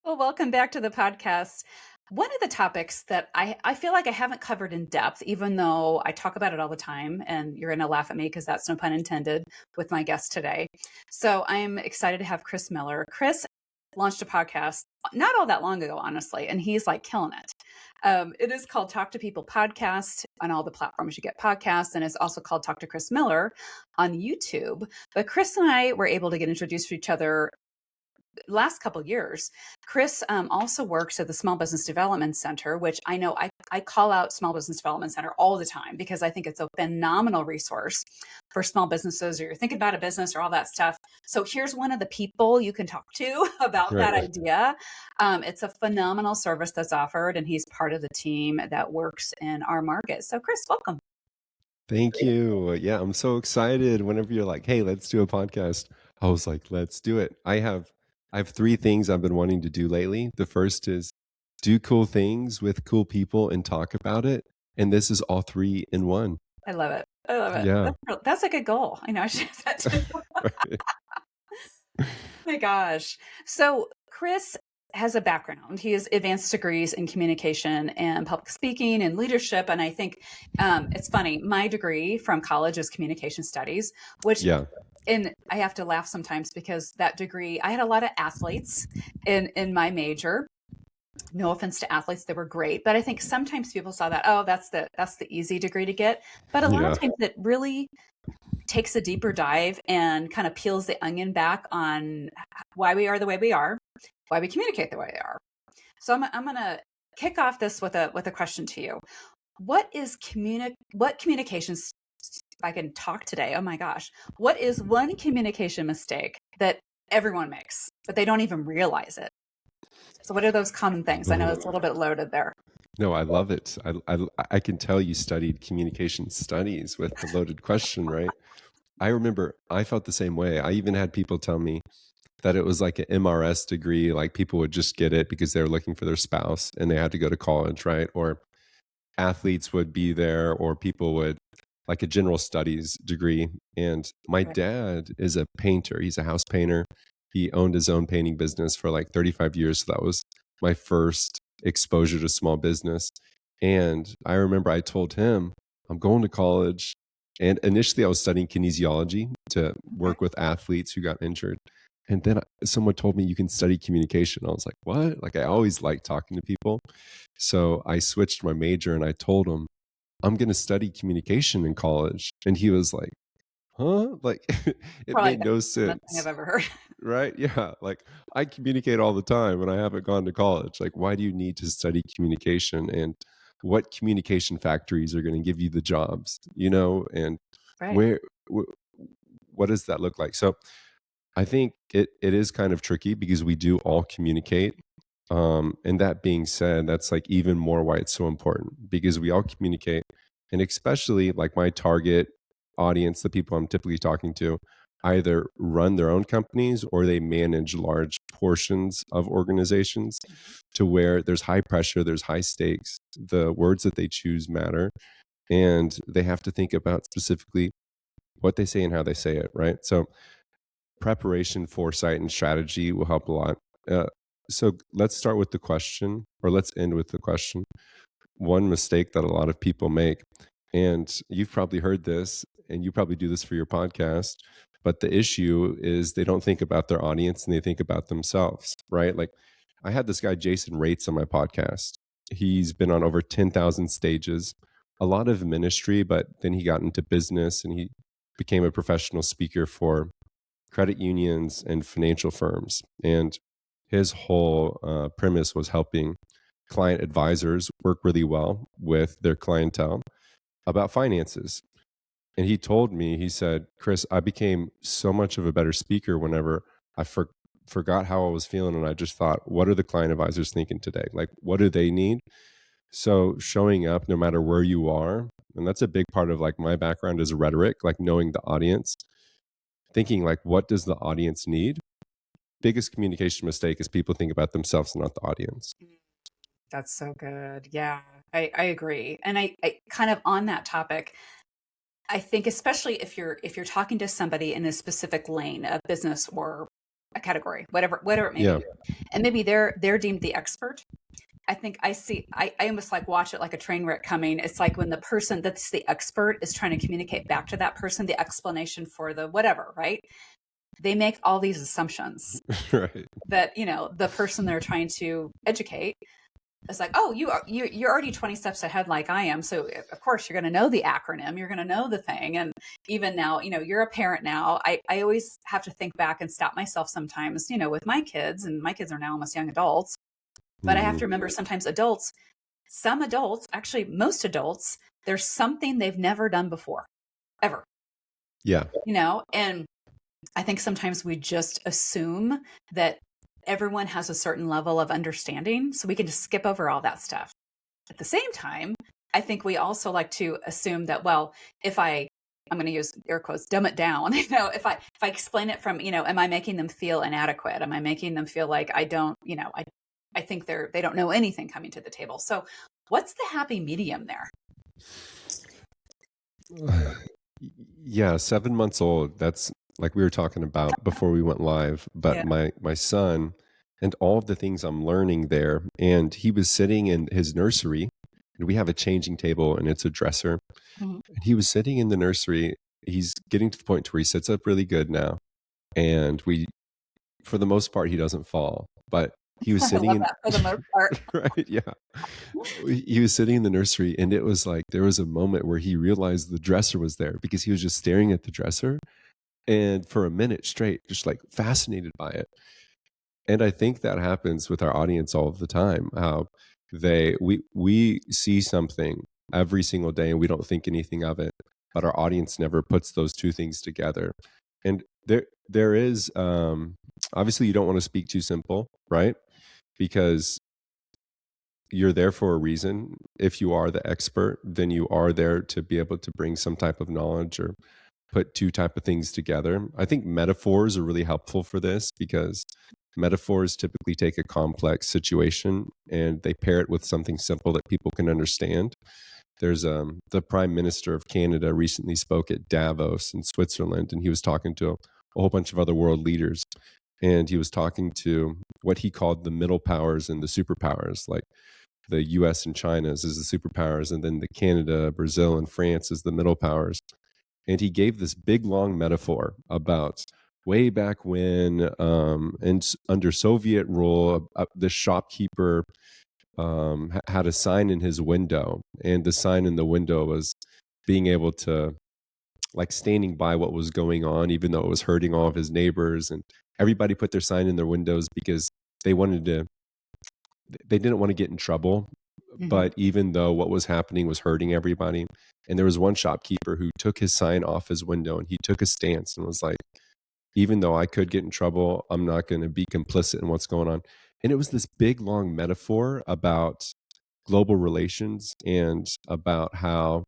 Well, welcome back to the podcast. One of the topics that I feel like I haven't covered in depth, even though I talk about it all the time, and you're going to laugh at me because that's no pun intended with my guest today. So I'm excited to have Chris Miller. Chris launched a podcast not all that long ago, honestly, and he's like killing it. It is called Talk to People Podcast on all the platforms you get podcasts, and it's also called Talk to Chris Miller on YouTube. But Chris and I were able to get introduced to each other last couple of years. Chris also works at the Small Business Development Center, which I know I call out Small Business Development Center all the time because I think it's a phenomenal resource for small businesses, or you're thinking about a business or all that stuff. So here's one of the people you can talk to about that Right. idea. It's a phenomenal service that's offered, and he's part of the team that works in our market. So Chris, welcome. Thank you. Yeah, I'm so excited whenever you're like, "Hey, let's do a podcast." I was like, "Let's do it." I have three things I've been wanting to do lately. The first is do cool things with cool people and talk about it, and this is all three in one. I love it. I love it. Yeah. That's a good goal. I know I should have that too. Right. My gosh. So Chris has a background. He has advanced degrees in communication and public speaking and leadership. And I think it's funny. My degree from college is communication studies, which, Yeah. and I have to laugh sometimes because that degree, I had a lot of athletes in my major. No offense to athletes, they were great, but I think sometimes people saw that, oh, that's the easy degree to get. But a lot Yeah. of times it really takes a deeper dive and kind of peels the onion back on why we are the way we are, why we communicate the way we are. So I'm going to kick off this with a question to you. What communications, if I can talk today, oh my gosh, what is one communication mistake that everyone makes, but they don't even realize it? So what are those common things? I know it's a little bit loaded there. No, I love it. I can tell you studied communication studies with the loaded question, right? I remember I felt the same way. I even had people tell me that it was like an MRS degree, like people would just get it because they were looking for their spouse and they had to go to college, right? Or athletes would be there, or people would like a general studies degree. And my Right. dad is a painter, he's a house painter. He owned his own painting business for like 35 years. So that was my first exposure to small business. And I remember I told him, I'm going to college. And initially, I was studying kinesiology to Okay. work with athletes who got injured. And then someone told me you can study communication. I was like, what? Like, I always liked talking to people. So I switched my major and I told him, I'm going to study communication in college. And he was like, huh? Like, it Probably made the no dumbest thing I've sense. ever heard. Right? Yeah. Like, I communicate all the time and I haven't gone to college. Like, why do you need to study communication? And what communication factories are going to give you the jobs, and Right. where, wh- what does that look like? So I think it is kind of tricky because we do all communicate. And that being said, that's like even more why it's so important because we all communicate. And especially like my target audience, the people I'm typically talking to, either run their own companies or they manage large portions of organizations to where there's high pressure, there's high stakes. The words that they choose matter. And they have to think about specifically what they say and how they say it, right? So preparation, foresight, and strategy will help a lot. Uh, so let's start with the question, or let's end with the question. One mistake that a lot of people make, and you've probably heard this, and you probably do this for your podcast, but the issue is they don't think about their audience and they think about themselves, right? Like I had this guy, Jason Rates, on my podcast. He's been on over 10,000 stages, a lot of ministry, but then he got into business and he became a professional speaker for credit unions and financial firms. And his whole premise was helping client advisors work really well with their clientele about finances. And he told me, he said, Chris, I became so much of a better speaker whenever I forgot how I was feeling. And I just thought, what are the client advisors thinking today? Like, what do they need? So showing up no matter where you are, and that's a big part of like my background is rhetoric, like knowing the audience, thinking like, what does the audience need? Biggest communication mistake is people think about themselves, not the audience. That's so good. Yeah, I agree. And I kind of on that topic, I think especially if you're talking to somebody in a specific lane of business or a category, whatever it may Yeah. be. And maybe they're deemed the expert. I think I almost like watch it like a train wreck coming. It's like when the person that's the expert is trying to communicate back to that person the explanation for the whatever, right? They make all these assumptions Right. that, the person they're trying to educate is like, oh, you're already 20 steps ahead like I am. So of course you're going to know the acronym, you're going to know the thing. And even now, you're a parent now. I always have to think back and stop myself sometimes, with my kids, and my kids are now almost young adults. But I have Hmm. to remember sometimes some adults, actually most adults, there's something they've never done before, ever, Yeah. and I think sometimes we just assume that everyone has a certain level of understanding, so we can just skip over all that stuff. At the same time, I think we also like to assume that, well, if I'm going to use air quotes, dumb it down, if I explain it from, am I making them feel inadequate? Am I making them feel like I don't, I think they don't know anything coming to the table. So what's the happy medium there? Yeah, 7 months old. That's like we were talking about before we went live. But Yeah. my son and all of the things I'm learning there, and he was sitting in his nursery, and we have a changing table, and it's a dresser. Mhm. And he was sitting in the nursery. He's getting to the point where he sits up really good now, and for the most part, he doesn't fall. But he was I sitting love in, that for the most part. right? Yeah. He was sitting in the nursery, and it was like there was a moment where he realized the dresser was there because he was just staring at the dresser and for a minute straight, just like fascinated by it. And I think that happens with our audience all of the time. How we see something every single day and we don't think anything of it, but our audience never puts those two things together. And there is obviously you don't want to speak too simple, right? Because you're there for a reason. If you are the expert, then you are there to be able to bring some type of knowledge or put two type of things together. I think metaphors are really helpful for this because metaphors typically take a complex situation and they pair it with something simple that people can understand. There's the Prime Minister of Canada recently spoke at Davos in Switzerland, and he was talking to a whole bunch of other world leaders, and he was talking to what he called the middle powers and the superpowers, like the US and China as the superpowers, and then the Canada, Brazil, and France as the middle powers. And he gave this big long metaphor about way back when, and under Soviet rule, the shopkeeper had a sign in his window, and the sign in the window was being able to like standing by what was going on, even though it was hurting all of his neighbors, and everybody put their sign in their windows because they wanted to they didn't want to get in trouble. Mhm. But even though what was happening was hurting everybody, and there was one shopkeeper who took his sign off his window and he took a stance and was like, even though I could get in trouble, I'm not going to be complicit in what's going on. And it was this big, long metaphor about global relations and about how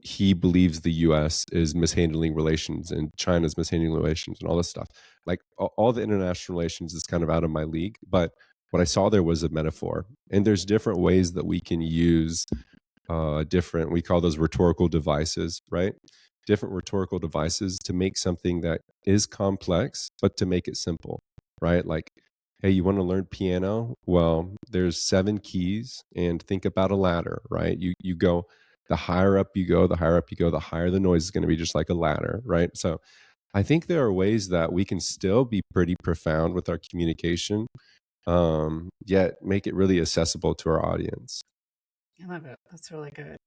he believes the US is mishandling relations and China's mishandling relations and all this stuff. Like all the international relations is kind of out of my league. But what I saw there was a metaphor. And there's different ways that we can use we call those rhetorical devices, right? Different rhetorical devices to make something that is complex, but to make it simple, right? Like, hey, you want to learn piano? Well, there's 7 keys, and think about a ladder, right? You go, the higher up you go, the higher up you go, the higher the noise is going to be, just like a ladder, right? So I think there are ways that we can still be pretty profound with our communication, yet make it really accessible to our audience. I love it. That's really good.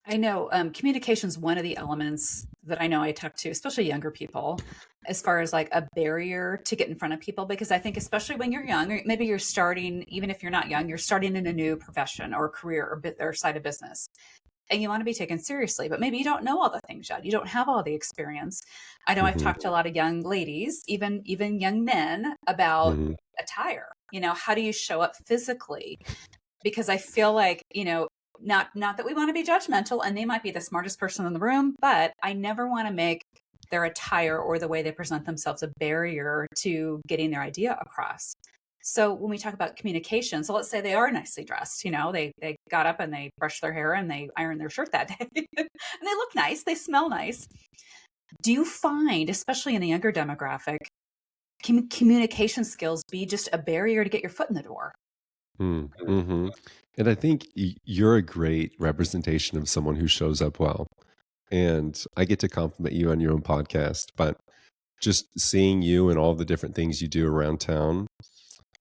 I know communication is one of the elements that I know I talk to, especially younger people, as far as like a barrier to get in front of people. Because I think, especially when you're young, or maybe you're starting, even if you're not young, you're starting in a new profession or career or side of business, and you want to be taken seriously, but maybe you don't know all the things yet. You don't have all the experience. I know I've Hmm. talked to a lot of young ladies, even young men, about Hmm. attire. How do you show up physically? Because I feel like, not that we want to be judgmental, and they might be the smartest person in the room, but I never want to make their attire or the way they present themselves a barrier to getting their idea across. So when we talk about communication, so let's say they are nicely dressed, they got up and they brushed their hair and they ironed their shirt that day and they look nice, they smell nice. Do you find, especially in the younger demographic, communication skills be just a barrier to get your foot in the door. Mm-hmm. And I think you're a great representation of someone who shows up well. And I get to compliment you on your own podcast, but just seeing you and all the different things you do around town,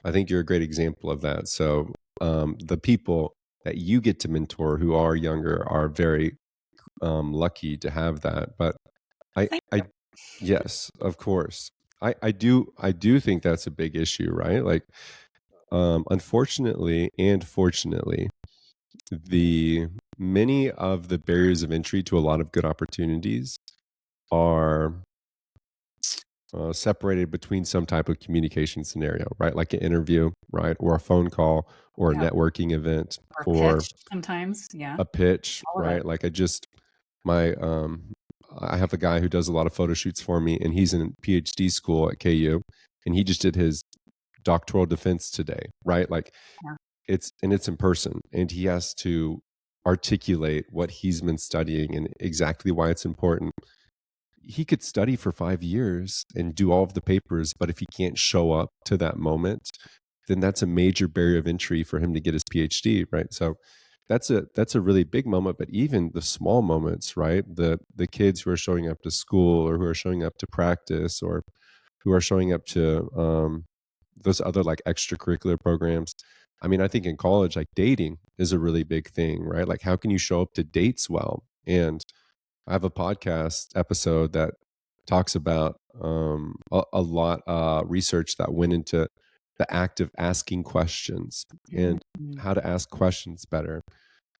I think you're a great example of that. So the people that you get to mentor who are younger are very lucky to have that. But Thank I, yes, of course, I do think that's a big issue, right? Like, unfortunately and fortunately, the many of the barriers of entry to a lot of good opportunities are separated between some type of communication scenario, right? Like an interview, right? Or a phone call or a Yeah. networking event Or or pitch sometimes. Yeah. a pitch, All of it. right? Like my, I have a guy who does a lot of photo shoots for me and he's in PhD school at KU and he just did his doctoral defense today, right? Like Yeah. it's in person and he has to articulate what he's been studying and exactly why it's important. He could study for 5 years and do all of the papers, but if he can't show up to that moment, then that's a major barrier of entry for him to get his PhD, right? So that's a really big moment, but even the small moments, right? The kids who are showing up to school or who are showing up to practice or who are showing up to those other like extracurricular programs. I mean, I think in college, like dating is a really big thing, right? Like, how can you show up to dates well? And I have a podcast episode that talks about a lot research that went into the act of asking questions and Mhm. how to ask questions better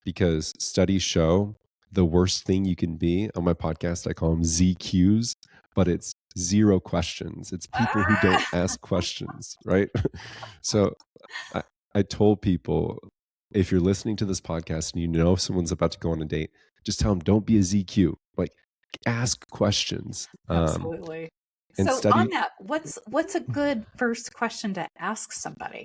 because studies show the worst thing you can be on my podcast, I call them ZQs, but it's zero questions. It's people who don't Ah! ask questions, right? So I, I told people if you're listening to this podcast and you know someone's about to go on a date, just tell them don't be a ZQ. Like ask questions. Absolutely. And So on study. that, what's a good first question to ask somebody?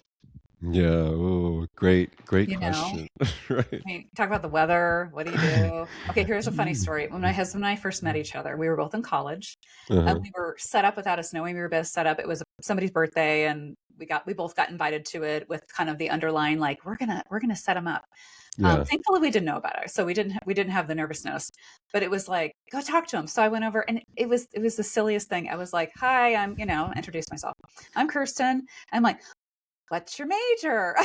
Yeah. Oh, great You know, question. Right. I mean, talk about the weather. What do you do? Okay, here's a funny story. When my husband and I first met each other, we were both in college, and Uh-huh. we were set up without us knowing we were both set up. It was somebody's birthday, and we both got invited to it with kind of the underlying like we're gonna set them up. Yeah. Thankfully, we didn't know about it, so we didn't have the nervousness. But it was like go talk to him. So I went over, and it was the silliest thing. I was like, "Hi, I'm introduced myself. I'm Kirsten." I'm like, "What's your major?"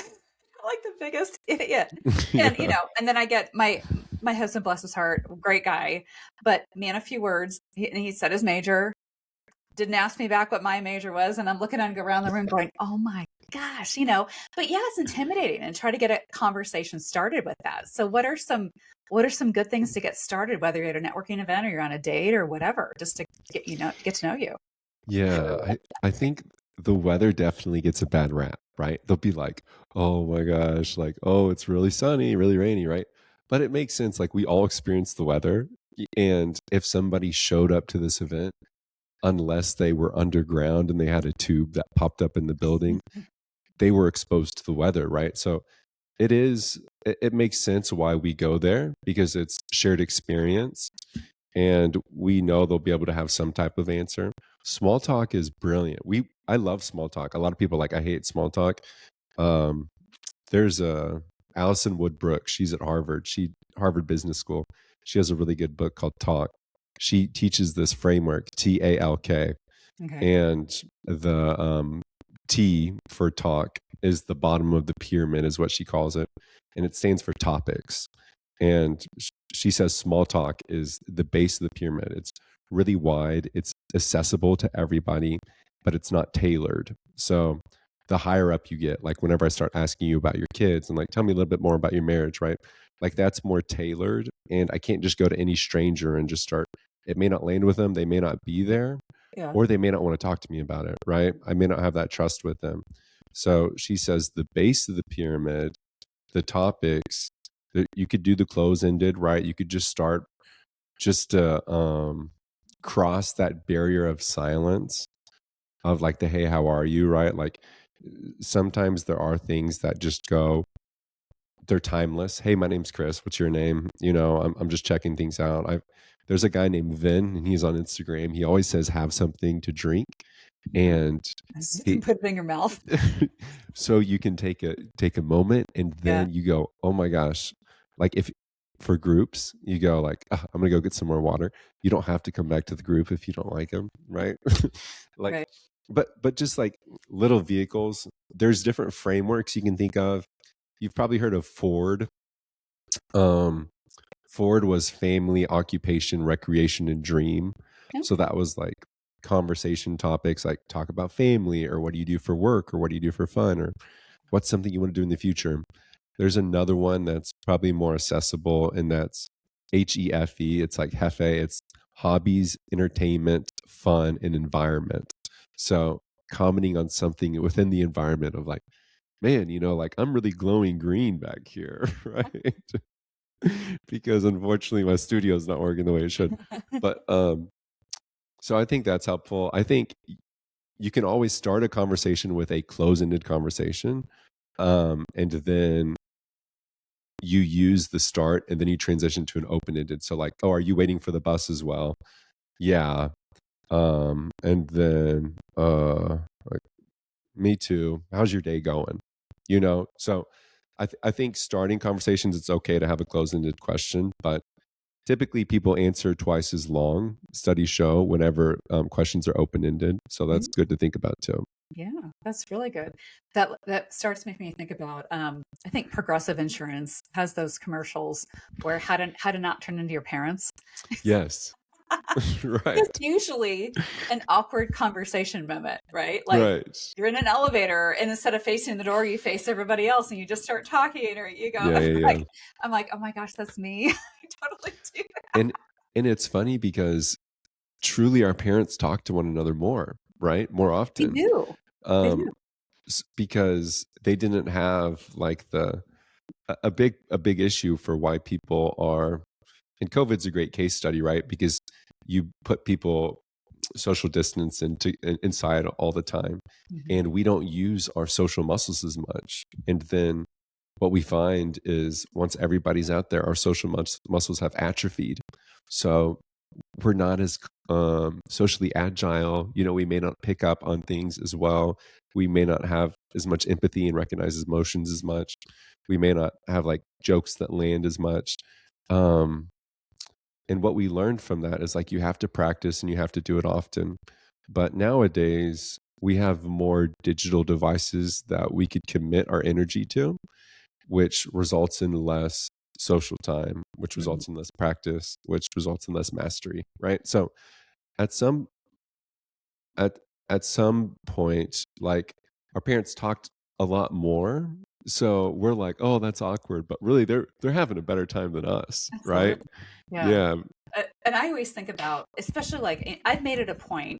Like the biggest idiot. And Yeah. and then I get my husband, bless his heart, great guy, but man, a few words. And he said his major, didn't ask me back what my major was, and I'm looking around the room going, "Oh my gosh." But yeah, it's intimidating and try to get a conversation started with that. So what are some good things to get started, whether you're at a networking event or you're on a date or whatever, just to get to know you. Yeah. I think the weather definitely gets a bad rap, right? They'll be like, oh my gosh, like, oh, it's really sunny, really rainy, right? But it makes sense. Like we all experience the weather. And if somebody showed up to this event, unless they were underground and they had a tube that popped up in the building, they were exposed to the weather, right? So it makes sense why we go there because it's shared experience and we know they'll be able to have some type of answer. Small talk is brilliant. I love small talk. A lot of people are like I hate small talk. Um, there's a Allison Woodbrook. She's at Harvard. Harvard Business School. She has a really good book called Talk. She teaches this framework TALK, Okay. and the T for talk is the bottom of the pyramid, is what she calls it, and it stands for topics. And she says small talk is the base of the pyramid. It's really wide, it's accessible to everybody, but it's not tailored. So the higher up you get, like whenever I start asking you about your kids and like tell me a little bit more about your marriage, right? Like that's more tailored, and I can't just go to any stranger and just start. It may not land with them, they may not be there, Yeah. or they may not want to talk to me about it, right? I may not have that trust with them. So she says the base of the pyramid, the topics, that you could do the close ended, right? You could just start just to cross that barrier of silence of like the hey, how are you, right? Like sometimes there are things that just go, they're timeless. Hey, my name's Chris. What's your name? I'm just checking things out. There's a guy named Vin, and he's on Instagram. He always says have something to drink, And he, Put it in your mouth. so you can take a moment and Yeah. then you go, oh my gosh. Like if for groups, you go like, "Ah, I'm gonna go get some more water." You don't have to come back to the group if you don't like them, right? Like, Right. but just like little vehicles, there's different frameworks you can think of. You've probably heard of Ford. Um, Ford was family, occupation, recreation, and dream. So Okay. that was like conversation topics like talk about family, or what do you do for work, or what do you do for fun, or what's something you want to do in the future. There's another one that's probably more accessible, and that's HEFE. It's like Hefe. It's hobbies, entertainment, fun, and environment. So commenting on something within the environment of like, man, like I'm really glowing green back here, right? Because unfortunately my studio is not working the way it should. But so I think that's helpful. I think you can always start a conversation with a close-ended conversation, and then you use the start and then you transition to an open-ended. So like, oh, are you waiting for the bus as well? Yeah. And then like, me too. How's your day going? So I think starting conversations, it's okay to have a close-ended question, but typically people answer twice as long. Studies show whenever questions are open-ended. So that's good to think about too. Yeah, that's really good. That starts making me think about I think Progressive Insurance has those commercials where how to not turn into your parents. Yes. It's Right. usually an awkward conversation moment, right? Like Right. you're in an elevator and instead of facing the door, you face everybody else and you just start talking or you go Yeah, yeah, yeah. I'm like, oh my gosh, that's me. I totally do that. And it's funny because truly our parents talk to one another more, right? More They often. do. They Um do. because they didn't have like a big issue for why people are, and COVID's a great case study, right? Because you put people social distance inside all the time, Mhm. and we don't use our social muscles as much. And then what we find is once everybody's out there, our social muscles have atrophied. So we're not as socially agile. We may not pick up on things as well. We may not have as much empathy and recognize emotions as much. We may not have like jokes that land as much. Um, and what we learned from that is like you have to practice and you have to do it often. But nowadays, we have more digital devices that we could commit our energy to, which results in less social time, which Mhm. results in less practice, which results in less mastery, right? So at some at at some point, like our parents talked a lot more. So we're like, oh, that's awkward. But really they're having a better time than us, right? Absolutely. Yeah. Yeah. And I always think about, especially like I've made it a point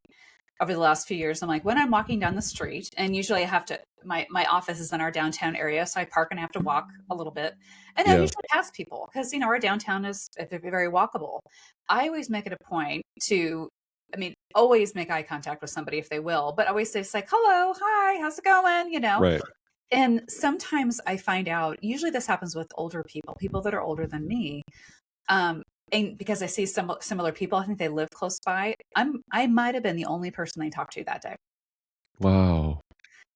over the last few years. I'm like, when I'm walking down the street, and usually I have to, my office is in our downtown area, so I park and I have to walk a little bit, and I Yeah. usually pass people because our downtown is very walkable. I always make it a point to, I mean, always make eye contact with somebody if they will, but always say it's like, hello, hi, how's it going? Right. And sometimes I find out, usually this happens with older people that are older than me. Um, and because I see some similar people, I think they live close by. I might have been the only person they talked to that day. Wow.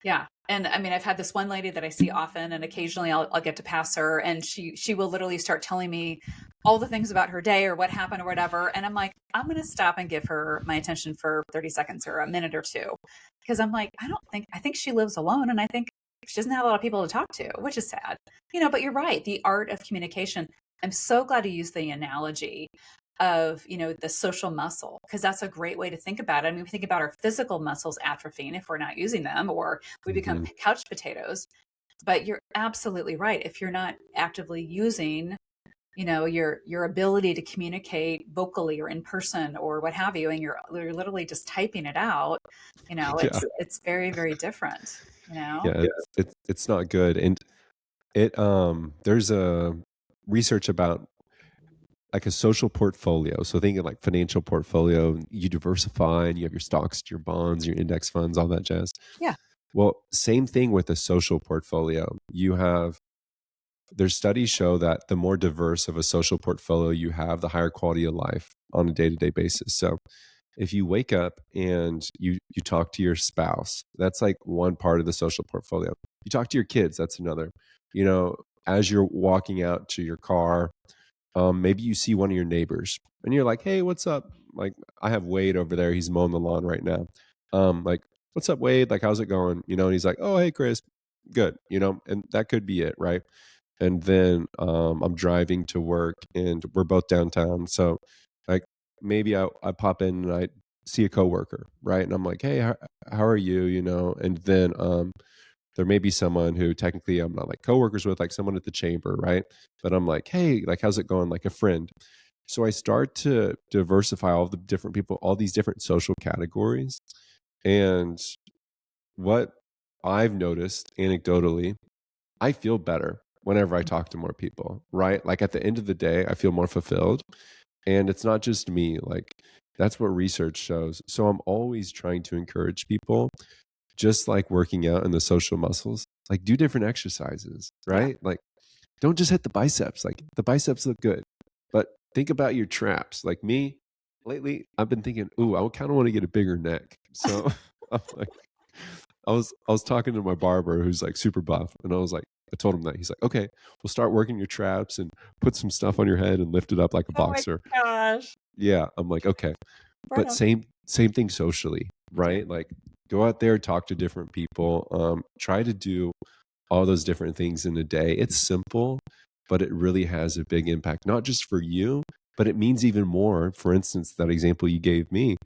Yeah. And I mean, I've had this one lady that I see often, and occasionally I'll get to pass her, and she will literally start telling me all the things about her day or what happened or whatever. And I'm like, I'm going to stop and give her my attention for 30 seconds or a minute or two. Because I'm like, I think she lives alone. And I think she doesn't have a lot of people to talk to, which is sad. But you're right. The art of communication. I'm so glad you used the analogy of the social muscle, because that's a great way to think about it. I mean, we think about our physical muscles atrophying if we're not using them, or we become Hmm. couch potatoes. But you're absolutely right. If you're not actively using your ability to communicate vocally or in person or what have you, and you're literally just typing it out, Yeah. it's very, very different. Yeah. It's not good. And there's a research about like a social portfolio. So thinking like financial portfolio, you diversify and you have your stocks, your bonds, your index funds, all that jazz. Yeah. Well, same thing with a social portfolio. There's studies show that the more diverse of a social portfolio you have, the higher quality of life on a day-to-day basis. So if you wake up and you talk to your spouse, that's like one part of the social portfolio. You talk to your kids, that's another. You know, as you're walking out to your car, maybe you see one of your neighbors and you're like, "Hey, what's up?" Like, I have Wade over there. He's mowing the lawn right now. Like, "What's up, Wade? Like, how's it going?" You know, and he's like, "Oh, hey, Chris, good." You know, and that could be it, right? And then I'm driving to work, and we're both downtown. So, like, maybe I pop in and I see a coworker, right? And I'm like, "Hey, how are you?" You know, and then there may be someone who technically I'm not like coworkers with, like someone at the chamber, right? But I'm like, "Hey, like, how's it going?" Like a friend. So I start to diversify all the different people, all these different social categories. And what I've noticed anecdotally, I feel better whenever I talk to more people, right? Like at the end of the day, I feel more fulfilled. And it's not just me, like that's what research shows. So I'm always trying to encourage people, just like working out in the social muscles, like do different exercises, Yeah. right? Like don't just hit the biceps. Like the biceps look good, but think about your traps. Like me, lately, I've been thinking, ooh, I kind of want to get a bigger neck. So I'm like, I was talking to my barber who's like super buff, and I was like, I told him that he's like, okay, we'll start working your traps and put some stuff on your head and lift it up like a Oh my boxer. gosh. Yeah, I'm like, okay, Right but on. same thing socially, Yeah. right? Like go out there, talk to different people, try to do all those different things in a day. It's simple, but it really has a big impact, not just for you, but it means even more. For instance, that example you gave me,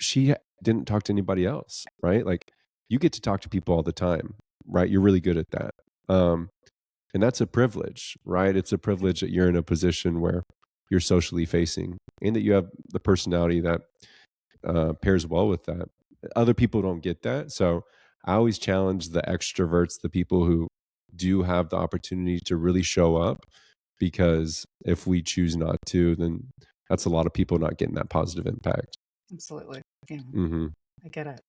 she didn't talk to anybody else, right? Like you get to talk to people all the time, right? You're really good at that. Um, and that's a privilege, right? It's a privilege that you're in a position where you're socially facing and that you have the personality that pairs well with that. Other people don't get that. So I always challenge the extroverts, the people who do have the opportunity to really show up, because if we choose not to, then that's a lot of people not getting that positive impact. Absolutely. Yeah. Hmm. I get it.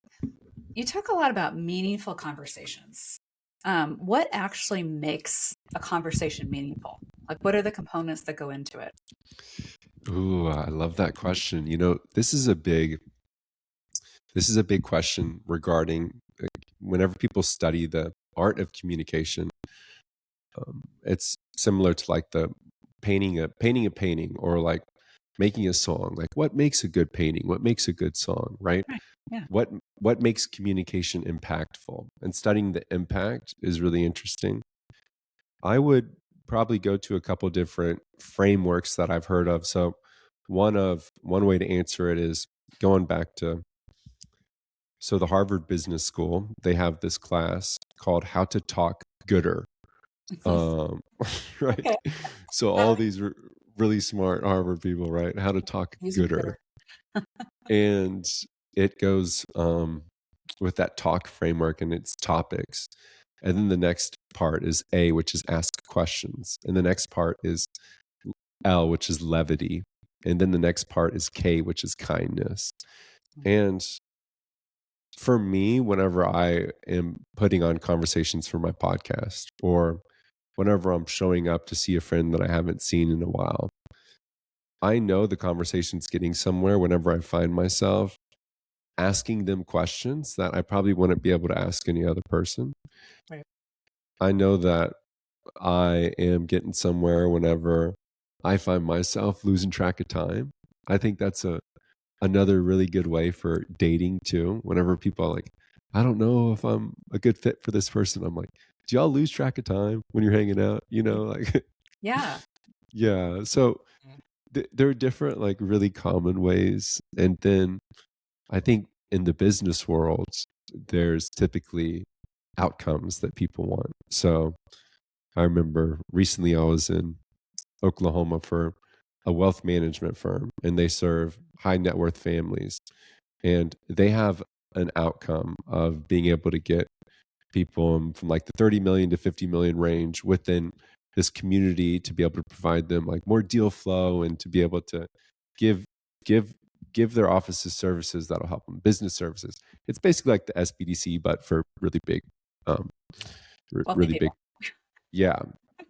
You talk a lot about meaningful conversations. What actually makes a conversation meaningful? Like, what are the components that go into it? Ooh, I love that question. You know, this is a big question regarding whenever people study the art of communication. It's similar to like the painting a painting, or like making a song. Like what makes a good painting? What makes a good song, right? Right. Yeah. What what makes communication impactful? And studying the impact is really interesting. I would probably go to a couple different frameworks that I've heard of. So one way to answer it is going back to, so the Harvard Business School, they have this class called How to Talk Gooder. Um, right. Okay. So I all like these really smart Harvard people, right? How to talk using gooder. Twitter. And it goes with that talk framework and its topics. And then the next part is A, which is ask questions. And the next part is L, which is levity. And then the next part is K, which is kindness. And for me, whenever I am putting on conversations for my podcast, or whenever I'm showing up to see a friend that I haven't seen in a while, I know the conversation's getting somewhere whenever I find myself asking them questions that I probably wouldn't be able to ask any other person. Right. I know that I am getting somewhere whenever I find myself losing track of time. I think that's another really good way for dating too. Whenever people are like, I don't know if I'm a good fit for this person, I'm like, do y'all lose track of time when you're hanging out? You know, like, Yeah. yeah. So there are different, like, really common ways. And then I think in the business world, there's typically outcomes that people want. So I remember recently I was in Oklahoma for a wealth management firm, and they serve high net worth families. And they have an outcome of being able to get people from like the 30 million to 50 million range within this community, to be able to provide them like more deal flow, and to be able to give give give their offices services that'll help them, business services. It's basically like the SBDC, but for really big, um Wealthy really big. people. Yeah,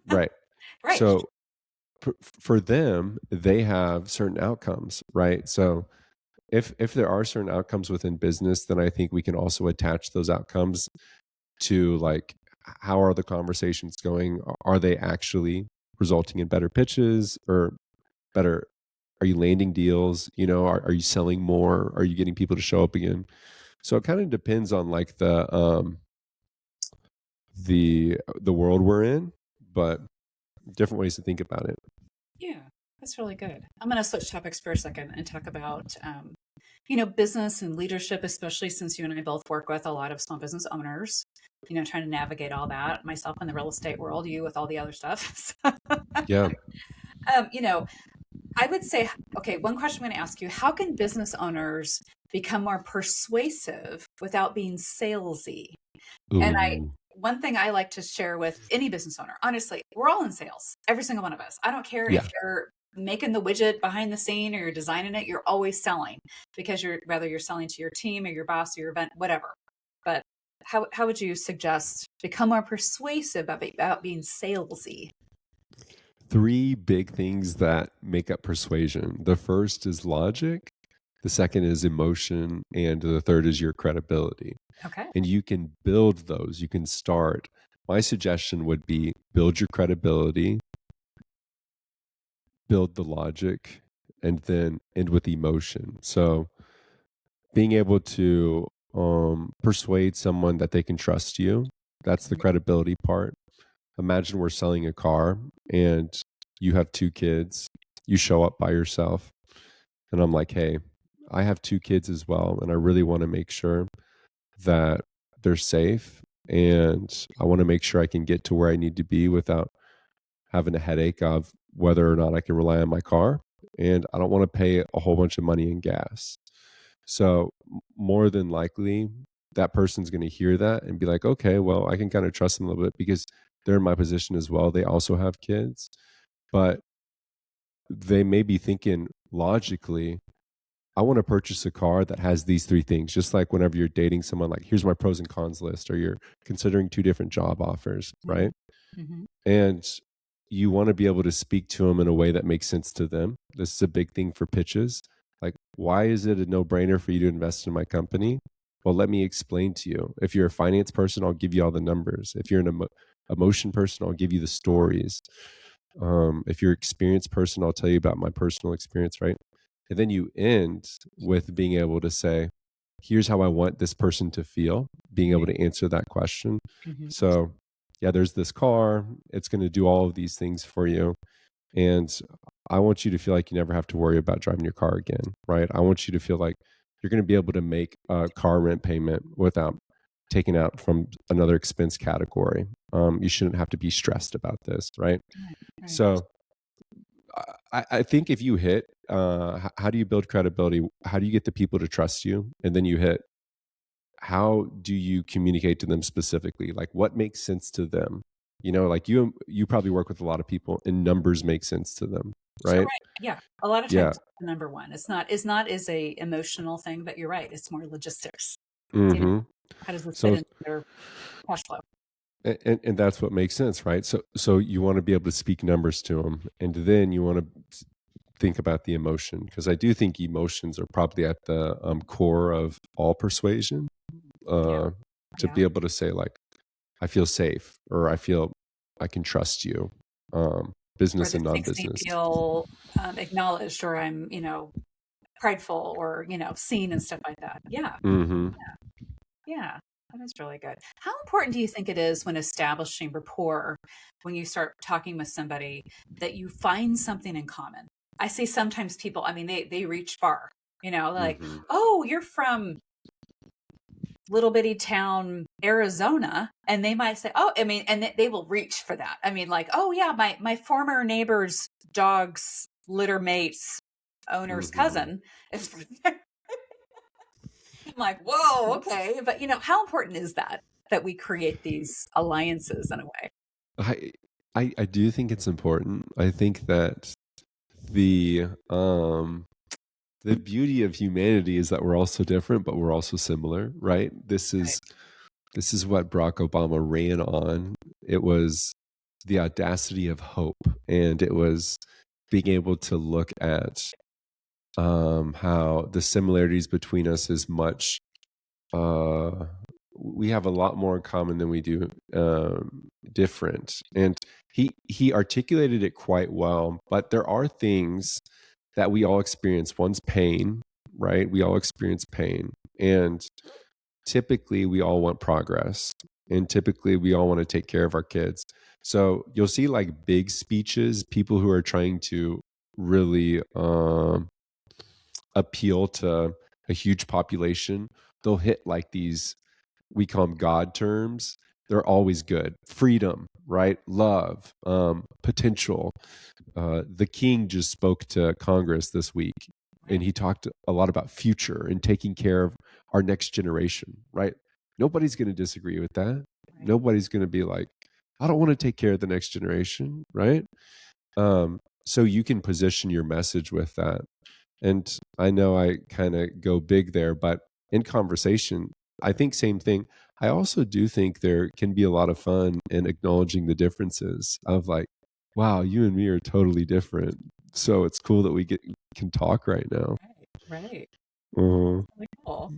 right. Right. So for them, they have certain outcomes, right? So if there are certain outcomes within business, then I think we can also attach those outcomes to like how are the conversations going? Are they actually resulting in better pitches or better? Are you landing deals? You know, are you selling more? Are you getting people to show up again? So it kind of depends on like the world we're in, but different ways to think about it. Yeah, that's really good. I'm going to switch topics for a second and talk about, business and leadership, especially since you and I both work with a lot of small business owners, trying to navigate all that, myself in the real estate world, you with all the other stuff. Yeah. um, you know, I would say, okay, one question I'm going to ask you: how can business owners become more persuasive without being salesy? And Ooh. one thing I like to share with any business owner, honestly, we're all in sales, every single one of us. I don't care if Yeah. you're making the widget behind the scene or you're designing it, you're always selling because whether you're selling to your team or your boss or your event, whatever. But how would you suggest become more persuasive about being salesy? Three big things that make up persuasion. The first is logic, the second is emotion, and the third is your credibility. Okay. And you can build those. You can start. My suggestion would be build your credibility, build the logic, and then end with emotion. So being able to persuade someone that they can trust you, that's the Mhm. credibility part. Imagine we're selling a car and you have two kids, you show up by yourself, and I'm like, hey, I have two kids as well, and I really want to make sure that they're safe. And I want to make sure I can get to where I need to be without having a headache of whether or not I can rely on my car. And I don't want to pay a whole bunch of money in gas. So, more than likely, that person's going to hear that and be like, okay, well, I can kind of trust them a little bit because they're in my position as well. They also have kids, but they may be thinking logically, I want to purchase a car that has these three things. Just like whenever you're dating someone, like, here's my pros and cons list, or you're considering two different job offers, Mhm. right? Mhm. And you want to be able to speak to them in a way that makes sense to them. This is a big thing for pitches. Like, why is it a no brainer for you to invest in my company? Well, let me explain to you. If you're a finance person, I'll give you all the numbers. If you're an emotion person, I'll give you the stories. If you're an experienced person, I'll tell you about my personal experience, right? And then you end with being able to say, here's how I want this person to feel, being able to answer that question. Mhm. So, yeah, there's this car. It's going to do all of these things for you. And I want you to feel like you never have to worry about driving your car again, right? I want you to feel like you're going to be able to make a car rent payment without taking out from another expense category. You shouldn't have to be stressed about this, right? Right. Right. So, I think if you hit, how do you build credibility? How do you get the people to trust you? And then you hit, how do you communicate to them specifically? Like what makes sense to them? You know, like you probably work with a lot of people and numbers make sense to them, Sure, right? right. Yeah. A lot of Yeah. times the number one. It's not as a emotional thing, but you're right. It's more logistics. You know, Hmm. how does this fit So into their cash flow? and that's what makes sense, right? So you want to be able to speak numbers to them, and then you want to think about the emotion, because I do think emotions are probably at the core of all persuasion. Yeah. Uh, to Yeah. be able to say like, I feel safe, or I feel I can trust you, Or business and this makes me non-business. feel acknowledged, or I'm, prideful, or, seen and stuff like that. Yeah. Hmm. Yeah. That is really good. How important do you think it is when establishing rapport, when you start talking with somebody, that you find something in common? I say sometimes people, I mean, they reach far, like, Hmm. oh, you're from little bitty town Arizona, and they might say, oh, I mean, and they will reach for that. I mean, like, oh yeah, my former neighbor's dog's litter mate's owner's Hmm. cousin is from there. I'm like, whoa, okay. But how important is that we create these alliances in a way? I, I do think it's important. I think that the the beauty of humanity is that we're all so different, but we're also similar, right? Right. This is what Barack Obama ran on. It was the audacity of hope, and it was being able to look at how the similarities between us is much, we have a lot more in common than we do different. And he articulated it quite well, but there are things that we all experience. One's pain, right? We all experience pain. And typically we all want progress. And typically we all want to take care of our kids. So you'll see like big speeches, people who are trying to really appeal to a huge population. They'll hit like these, we call them God terms. They're always good. Freedom, right? Love, potential. The king just spoke to Congress this week, and he talked a lot about future and taking care of our next generation, right? Nobody's going to disagree with that. Nobody's going to be like, I don't want to take care of the next generation, right? So you can position your message with that. And I know I kind of go big there, but in conversation, I think same thing. I also do think there can be a lot of fun in acknowledging the differences of like, wow, you and me are totally different. So it's cool that can talk right now. Right. Uh-huh. Really cool.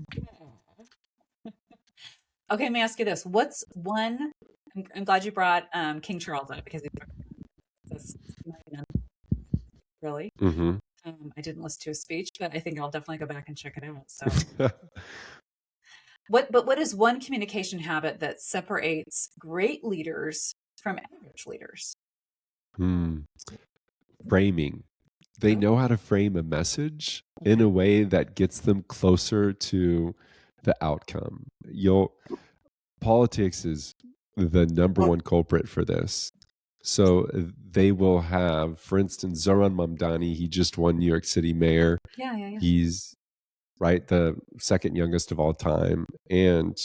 Okay, let me ask you this. What's one, I'm glad you brought King Charles up because this really. Mm-hmm. I didn't listen to his speech, but I think I'll definitely go back and check it out. So what is one communication habit that separates great leaders from average leaders? Framing. They know how to frame a message in a way that gets them closer to the outcome. Politics is the number one culprit for this. So they will have, for instance, Zoran Mamdani. He just won New York City mayor. Yeah. He's right, the second youngest of all time, and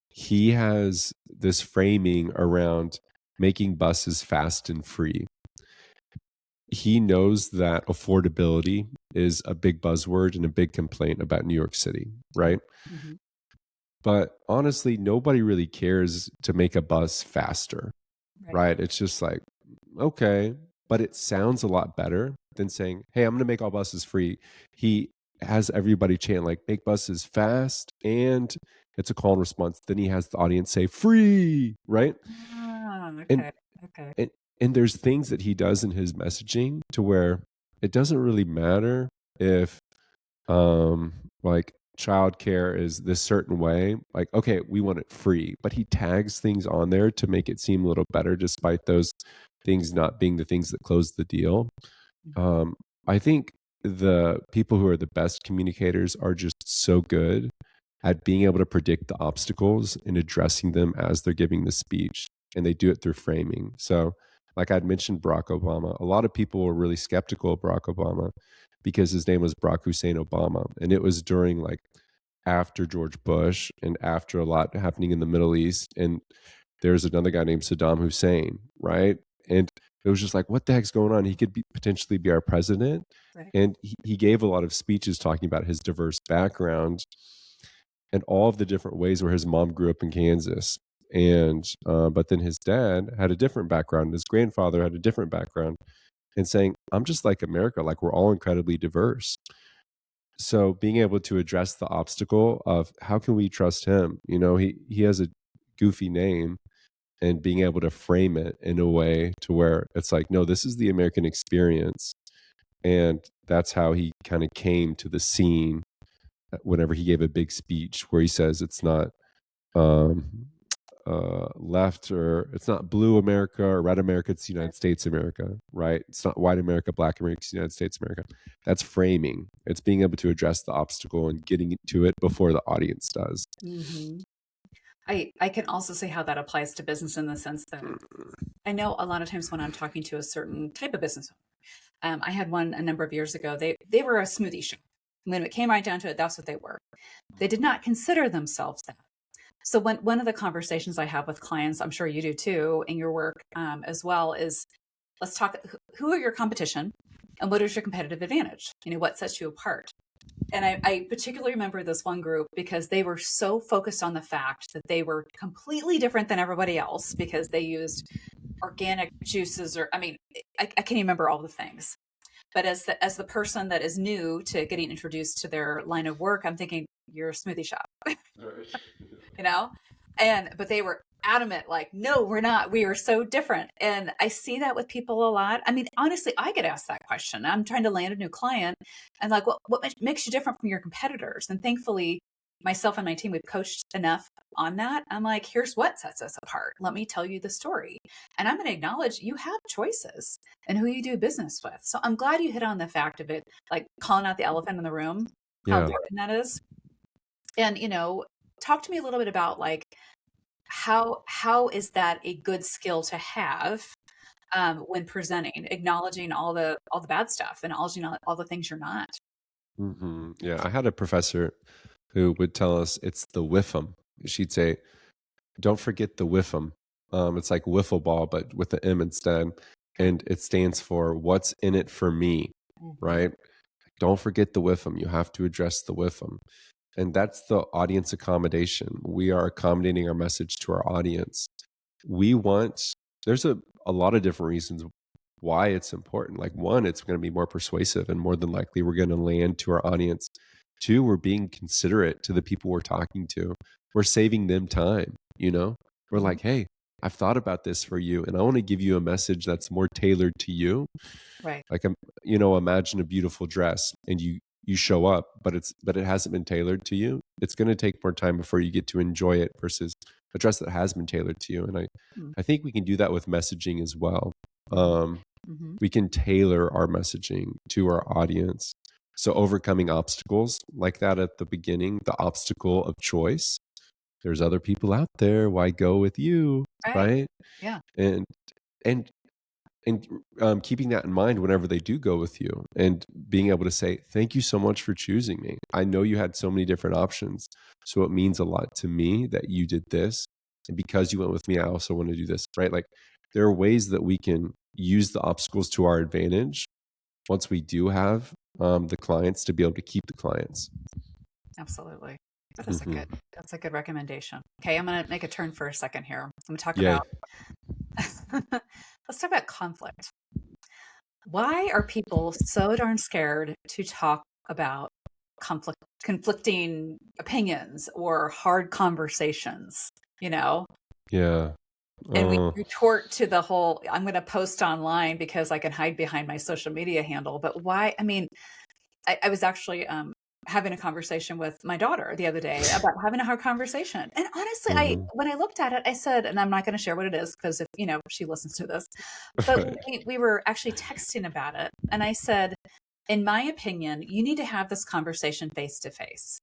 he has this framing around making buses fast and free. He knows that affordability is a big buzzword and a big complaint about New York City, right? Mm-hmm. But honestly, nobody really cares to make a bus faster, right? It's just like, okay, but it sounds a lot better than saying, hey, I'm going to make all buses free. He has everybody chant like, make buses fast, and it's a call and response. Then he has the audience say free, right? Okay. And there's things that he does in his messaging to where it doesn't really matter if like childcare is this certain way. Like, okay, we want it free, but he tags things on there to make it seem a little better, despite those things not being the things that close the deal. I think the people who are the best communicators are just so good at being able to predict the obstacles and addressing them as they're giving the speech, and they do it through framing. So like I'd mentioned Barack Obama, a lot of people were really skeptical of Barack Obama because his name was Barack Hussein Obama, and it was during like after George Bush and after a lot happening in the Middle East. And there's another guy named Saddam Hussein, right? And it was just like, what the heck's going on? He could potentially be our president. And he gave a lot of speeches talking about his diverse background and all of the different ways where his mom grew up in Kansas. And but then his dad had a different background. His grandfather had a different background, and saying, I'm just like America, like we're all incredibly diverse. So being able to address the obstacle of how can we trust him? You know, he has a goofy name, and being able to frame it in a way to where it's like, no, this is the American experience. And that's how he kind of came to the scene whenever he gave a big speech where he says it's not left, or it's not blue America or red America, it's the United States America, right? It's not white America, black America, it's the United States America. That's framing. It's being able to address the obstacle and getting to it before the audience does. Mm-hmm. I can also see how that applies to business in the sense that I know a lot of times when I'm talking to a certain type of business owner, I had one a number of years ago. They were a smoothie shop. When it came right down to it, that's what they were. They did not consider themselves that. So one of the conversations I have with clients, I'm sure you do too, in your work as well, is let's talk. Who are your competition, and what is your competitive advantage? You know, what sets you apart? And I particularly remember this one group because they were so focused on the fact that they were completely different than everybody else because they used organic juices, or I can't even remember all the things. But as the person that is new to getting introduced to their line of work, I'm thinking, you're a smoothie shop, Right. you know? But they were adamant, like, no, we're not. We are so different. And I see that with people a lot. I mean, honestly, I get asked that question. I'm trying to land a new client and like, what makes you different from your competitors? And thankfully, myself and my team, we've coached enough on that. I'm like, here's what sets us apart. Let me tell you the story. And I'm going to acknowledge you have choices in who you do business with. So I'm glad you hit on the fact of it, like calling out the elephant in the room, how Yeah. important that is. And, talk to me a little bit about like, how is that a good skill to have when presenting, acknowledging all the bad stuff and acknowledging all the things you're not. Yeah. I had a professor who would tell us it's the whiffum. She'd say, don't forget the whiffum. It's like wiffle ball, but with the M instead. Okay. And it stands for what's in it for me, Hmm. right? Don't forget the whiffum. You have to address the whiffum. And that's the audience accommodation. We are accommodating our message to our audience. We want, there's a lot of different reasons why it's important. Like, one, it's going to be more persuasive and more than likely we're going to land to our audience. Two, we're being considerate to the people we're talking to. We're saving them time, you know? We're Hmm. like, hey, I've thought about this for you and I want to give you a message that's more tailored to you. Right. Like, imagine a beautiful dress and you show up, but it hasn't been tailored to you. It's going to take more time before you get to enjoy it versus a dress that has been tailored to you. And I think we can do that with messaging as well. Mm-hmm. Um, Hmm. we can tailor our messaging to our audience. So overcoming obstacles like that at the beginning, the obstacle of choice. There's other people out there. Why go with you, Right. right? Yeah. And and and keeping that in mind whenever they do go with you, and being able to say, thank you so much for choosing me. I know you had so many different options, so it means a lot to me that you did this, and because you went with me, I also want to do this, right? Like, there are ways that we can use the obstacles to our advantage once we do have the clients, to be able to keep the clients. Absolutely. That is a Hmm. good. That's a good recommendation. Okay, I'm going to make a turn for a second here. I'm going to talk about. Yay. Let's talk about conflict. Why are people so darn scared to talk about conflicting opinions or hard conversations? You know, Yeah. and we Oh. retort to the whole, I'm going to post online because I can hide behind my social media handle. But why? I mean, I was actually having a conversation with my daughter the other day about having a hard conversation. And honestly, Hmm. when I looked at it, I said, and I'm not going to share what it is because if, she listens to this, but Right. we were actually texting about it. And I said, in my opinion, you need to have this conversation face to face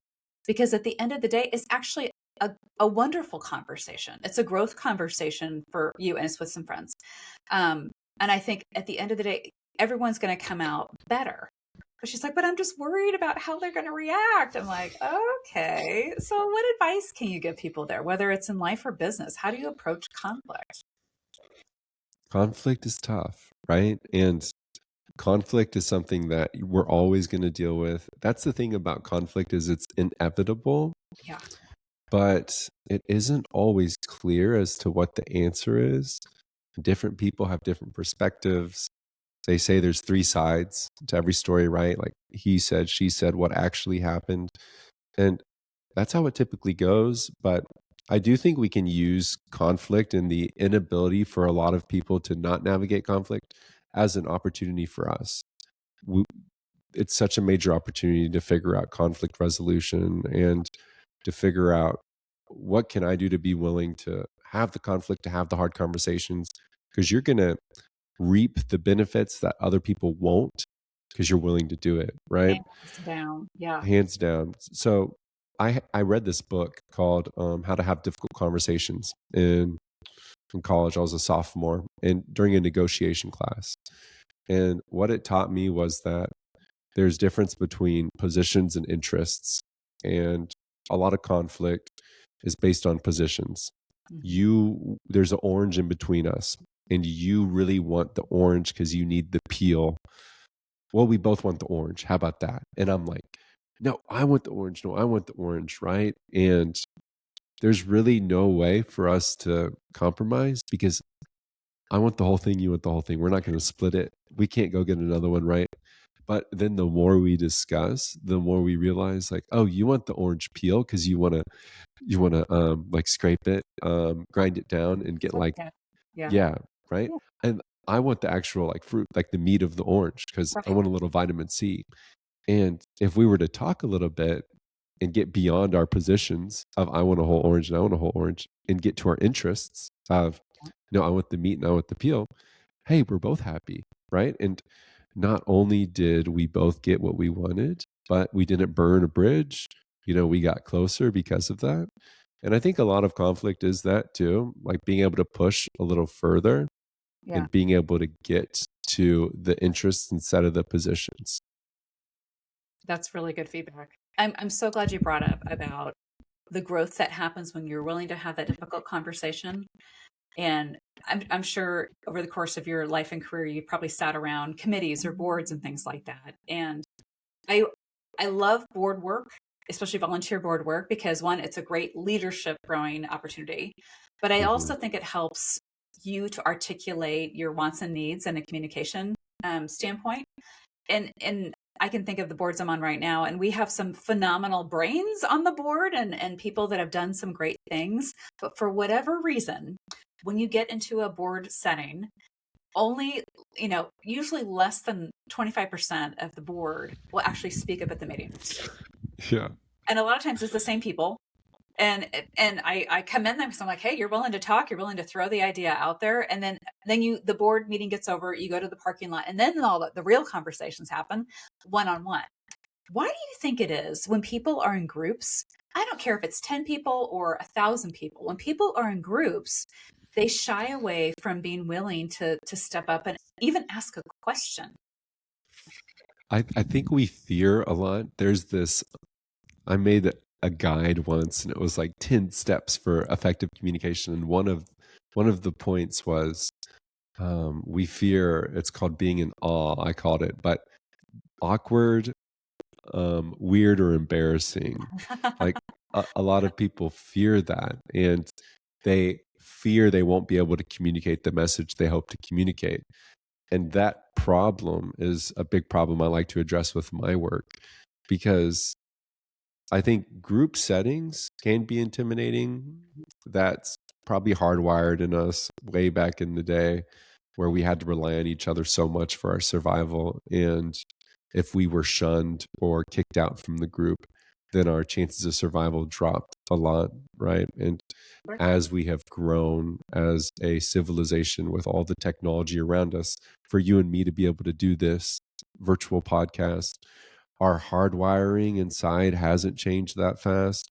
because at the end of the day, it's actually a wonderful conversation. It's a growth conversation for you and it's with some friends. Um, and I think at the end of the day, everyone's going to come out better. But she's like, but I'm just worried about how they're going to react. I'm like, okay. So, what advice can you give people there, whether it's in life or business? How do you approach conflict? Conflict is tough, right? And conflict is something that we're always going to deal with. That's the thing about conflict, is it's inevitable, Yeah. but it isn't always clear as to what the answer is. Different people have different perspectives. They say there's three sides to every story, right? Like, he said, she said, what actually happened. And that's how it typically goes. But I do think we can use conflict and the inability for a lot of people to not navigate conflict as an opportunity for us. We, it's such a major opportunity to figure out conflict resolution and to figure out, what can I do to be willing to have the conflict, to have the hard conversations, because you're going to reap the benefits that other people won't, because you're willing to do it, right? Hands down. Yeah. Hands down. So I read this book called How to Have Difficult Conversations in college. I was a sophomore, and during a negotiation class. And what it taught me was that there's difference between positions and interests, and a lot of conflict is based on positions. Hmm. There's an orange in between us, and you really want the orange because you need the peel. Well, we both want the orange. How about that? And I'm like, no, I want the orange. No, I want the orange, right? And there's really no way for us to compromise, because I want the whole thing, you want the whole thing. We're not going to split it. We can't go get another one, right? But then the more we discuss, the more we realize like, oh, you want the orange peel because you want to like scrape it, grind it down and get like, Yeah. Yeah. yeah, right. Yeah. And I want the actual like fruit, like the meat of the orange, because I Right. want a little vitamin C. And if we were to talk a little bit and get beyond our positions of I want a whole orange and I want a whole orange, and get to our interests of no, I want the meat and I want the peel, hey, we're both happy, right? And not only did we both get what we wanted, but we didn't burn a bridge. We got closer because of that. And I think a lot of conflict is that too, like being able to push a little further Yeah. and being able to get to the interests instead of the positions. That's really good feedback. I'm so glad you brought up about the growth that happens when you're willing to have that difficult conversation. And I'm sure over the course of your life and career, you've probably sat around committees or boards and things like that. And I I love board work, especially volunteer board work, because one, it's a great leadership growing opportunity. But I Hmm. also think it helps you to articulate your wants and needs in a communication standpoint. And I can think of the boards I'm on right now, and we have some phenomenal brains on the board and people that have done some great things. But for whatever reason, when you get into a board setting, only, usually less than 25% of the board will actually speak up at the meetings. Yeah. And a lot of times it's the same people. And I commend them because I'm like, hey, you're willing to talk, you're willing to throw the idea out there. And then the board meeting gets over, you go to the parking lot, and then all the real conversations happen one-on-one. Why do you think it is when people are in groups? I don't care if it's 10 people or 1,000 people. When people are in groups, they shy away from being willing to step up and even ask a question. I think we fear a lot. There's this, I made a guide once and it was like 10 steps for effective communication. And one of the points was we fear, it's called being in awe, I called it, but awkward, weird, or embarrassing. Like a lot of people fear that, and they fear they won't be able to communicate the message they hope to communicate. And that problem is a big problem I like to address with my work, because I think group settings can be intimidating. That's probably hardwired in us way back in the day, where we had to rely on each other so much for our survival. And if we were shunned or kicked out from the group, then our chances of survival dropped a lot, right? And Right. as we have grown as a civilization with all the technology around us, for you and me to be able to do this virtual podcast, our hardwiring inside hasn't changed that fast.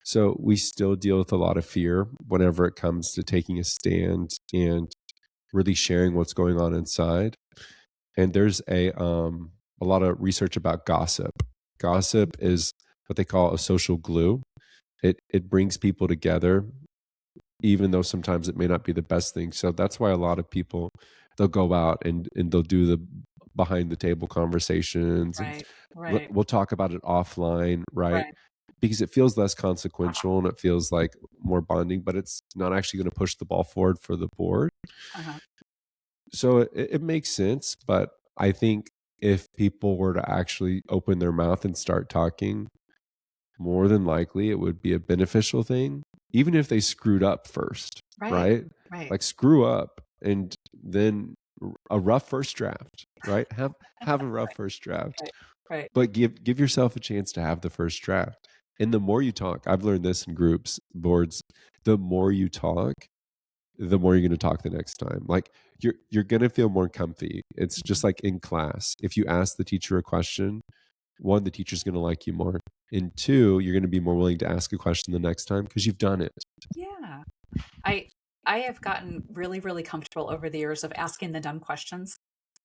So we still deal with a lot of fear whenever it comes to taking a stand and really sharing what's going on inside. And there's a lot of research about gossip. Gossip is what they call a social glue. It brings people together, even though sometimes it may not be the best thing. So that's why a lot of people, they'll go out and they'll do the behind the table conversations, and Right. Right. we'll talk about it offline, right? Right. Because it feels less consequential and it feels like more bonding, but it's not actually going to push the ball forward for the board. Uh-huh. So it makes sense, but I think if people were to actually open their mouth and start talking, more than likely it would be a beneficial thing, even if they screwed up first, Right. right? Right. Like screw up and then a rough first draft, right? Have a rough first draft, Right. Right. but give yourself a chance to have the first draft. And the more you talk, I've learned this in groups, boards, the more you talk, the more you're going to talk the next time. Like you're going to feel more comfy. It's just like in class. If you ask the teacher a question, one, the teacher's going to like you more. And two, you're going to be more willing to ask a question the next time because you've done it. Yeah. I I have gotten really, really comfortable over the years of asking the dumb questions.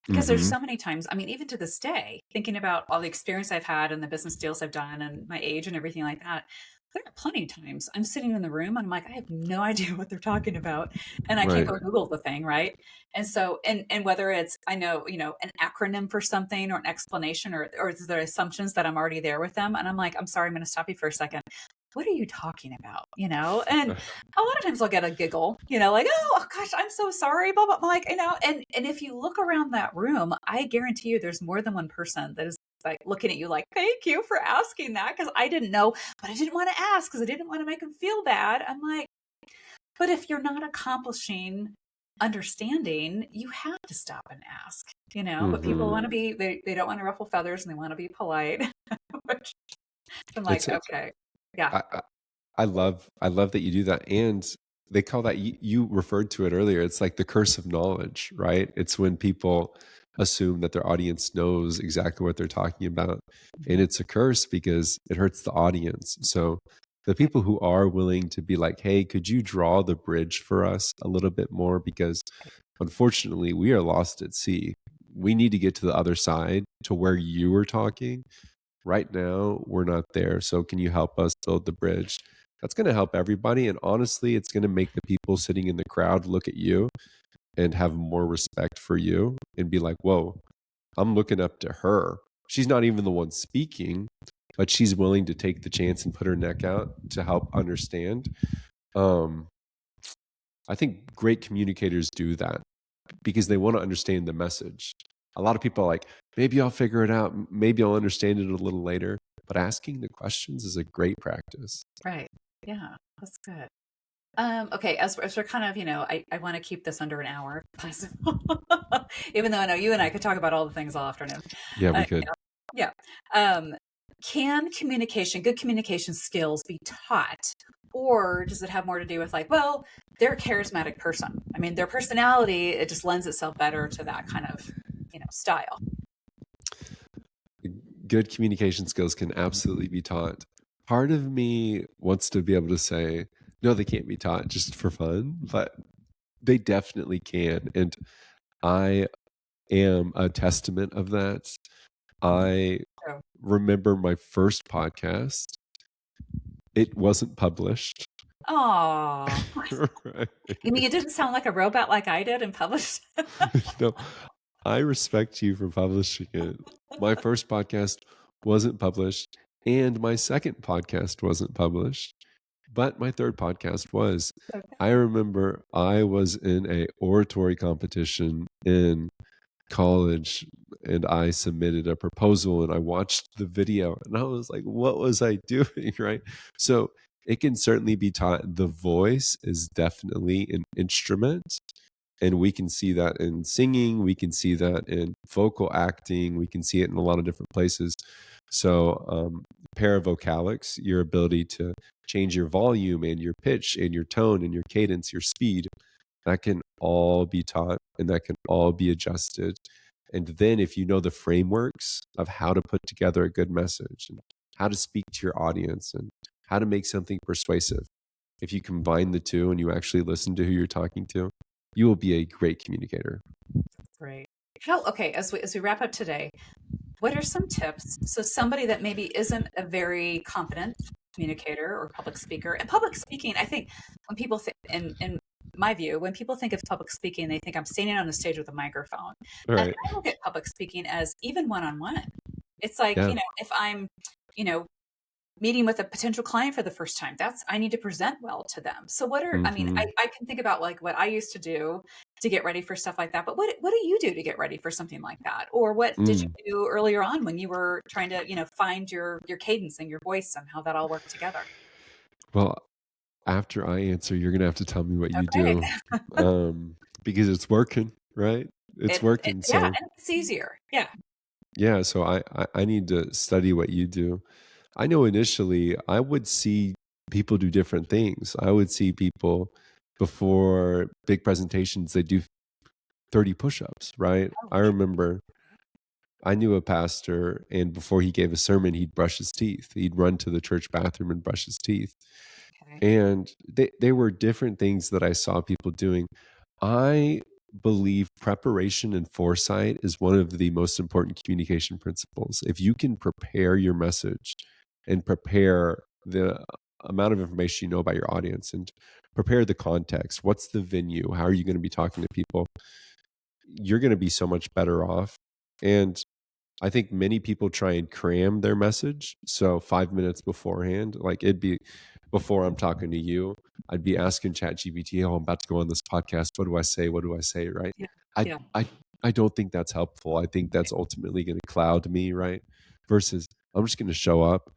Because there's Hmm. so many times, I mean, even to this day, thinking about all the experience I've had and the business deals I've done and my age and everything like that, there are plenty of times I'm sitting in the room and I'm like, I have no idea what they're talking about. And I can't Right. go Google the thing, right? And so, and whether it's, I know, an acronym for something or an explanation or the assumptions that I'm already there with them. And I'm like, I'm sorry, I'm going to stop you for a second. what are you talking about? And a lot of times I'll get a giggle, like, oh gosh, I'm so sorry, blah, blah, blah. Like, and if you look around that room, I guarantee you there's more than one person that is like looking at you like, thank you for asking that. Cause I didn't know, but I didn't want to ask because I didn't want to make them feel bad. I'm like, but if you're not accomplishing understanding, you have to stop and ask, but people Hmm. want to be, they don't want to ruffle feathers and they want to be polite, which I'm like, It's okay, yeah, I, I love that you do that. And they call that, you referred to it earlier, it's like the curse of knowledge, right? It's when people assume that their audience knows exactly what they're talking about. And mhm, it's a curse because it hurts the audience. So the people who are willing to be like, hey, could you draw the bridge for us a little bit more? Because unfortunately, we are lost at sea. We need to get to the other side to where you were talking. Right now, we're not there. So can you help us build the bridge? That's going to help everybody. And honestly, it's going to make the people sitting in the crowd look at you and have more respect for you and be like, whoa, I'm looking up to her. She's not even the one speaking, but she's willing to take the chance and put her neck out to help understand. Um, I think great communicators do that because they want to understand the message. A lot of people are like, maybe I'll figure it out. Maybe I'll understand it a little later. But asking the questions is a great practice. right, yeah, that's good. Okay, as we're kind of, I want to keep this under an hour if possible, even though I know you and I could talk about all the things all afternoon. Yeah, we Yeah, could. yeah. Can good communication skills be taught, or does it have more to do with like, well, they're a charismatic person. I mean, their personality, it just lends itself better to that kind of, style. Good communication skills can absolutely be taught. Part of me wants to be able to say, no, they can't be taught just for fun, but they definitely can. And I am a testament of that. I So, remember my first podcast, it wasn't published. oh, Right. you mean it didn't sound like a robot like I did and published? No, I respect you for publishing it. My first podcast wasn't published, and my second podcast wasn't published, but my third podcast was. Okay. I remember I was in a oratory competition in college and I submitted a proposal and I watched the video and I was like, what was I doing? Right. So it can certainly be taught. The voice is definitely an instrument. And we can see that in singing, we can see that in vocal acting, we can see it in a lot of different places. So, paravocalics, your ability to change your volume and your pitch and your tone and your cadence, your speed, that can all be taught and that can all be adjusted. And then, if you know the frameworks of how to put together a good message and how to speak to your audience and how to make something persuasive, if you combine the two and you actually listen to who you're talking to, you will be a great communicator. Great. Okay, as we wrap up today, what are some tips? So somebody that maybe isn't a very confident communicator or public speaker, and public speaking, I think when people think, in my view, when people think of public speaking, they think I'm standing on a stage with a microphone. All And right. I look at public speaking as even one-on-one. It's like, Yeah. if I'm, you know, meeting with a potential client for the first time, I need to present well to them. So I mean, Hmm. I can think about like what I used to do to get ready for stuff like that, but what do you do to get ready for something like that? Or what did you Mm. do earlier on when you were trying to, find your cadence and your voice and how that all worked together? Well, after I answer, you're gonna have to tell me what you Okay. do, because it's working, right? It's working. Yeah, So and it's easier. Yeah. yeah, so I need to study what you do. I know initially I would see people do different things. I would see people before big presentations, they do 30 push-ups, right? Oh, I remember I knew a pastor, and before he gave a sermon, he'd brush his teeth. He'd run to the church bathroom and brush his teeth. okay. And they were different things that I saw people doing. I believe preparation and foresight is one of the most important communication principles. If you can prepare your message and prepare the amount of information you know about your audience and prepare the context, what's the venue? How are you going to be talking to people? You're going to be so much better off. And I think many people try and cram their message. So 5 minutes beforehand, like it'd be before I'm talking to you, I'd be asking ChatGPT, "Oh, I'm about to go on this podcast. What do I say? What do I say?" Right? Yeah. I Yeah. I I don't think that's helpful. I think that's ultimately going to cloud me, right? Versus I'm just going to show up.